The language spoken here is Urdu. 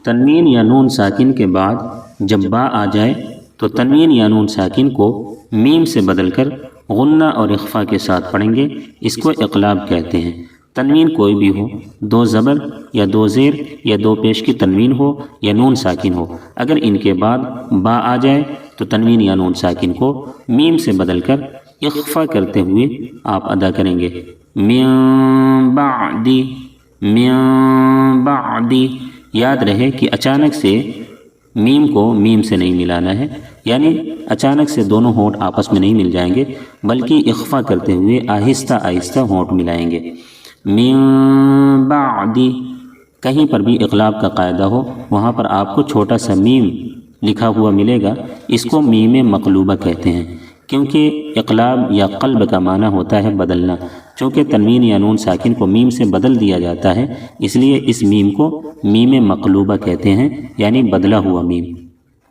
تنوین یا نون ساکن کے بعد جب با آ جائے تو تنوین یا نون ساکن کو میم سے بدل کر غنہ اور اخفا کے ساتھ پڑھیں گے۔ اس کو اقلاب کہتے ہیں۔ تنوین کوئی بھی ہو، دو زبر یا دو زیر یا دو پیش کی تنوین ہو یا نون ساکن ہو، اگر ان کے بعد با آ جائے تو تنوین یا نون ساکن کو میم سے بدل کر اخفا کرتے ہوئے آپ ادا کریں گے۔ من بعدی، من بعدی۔ یاد رہے کہ اچانک سے میم کو میم سے نہیں ملانا ہے، یعنی اچانک سے دونوں ہونٹ آپس میں نہیں مل جائیں گے، بلکہ اخفا کرتے ہوئے آہستہ آہستہ ہونٹ ملائیں گے۔ من بعدی، کہیں پر بھی اقلاب کا قاعدہ ہو وہاں پر آپ کو چھوٹا سا میم لکھا ہوا ملے گا، اس کو میم مقلوبہ کہتے ہیں، کیونکہ اقلاب یا قلب کا معنی ہوتا ہے بدلنا۔ چونکہ تنوین یا نون ساکن کو میم سے بدل دیا جاتا ہے، اس لیے اس میم کو میم مقلوبہ کہتے ہیں، یعنی بدلا ہوا میم۔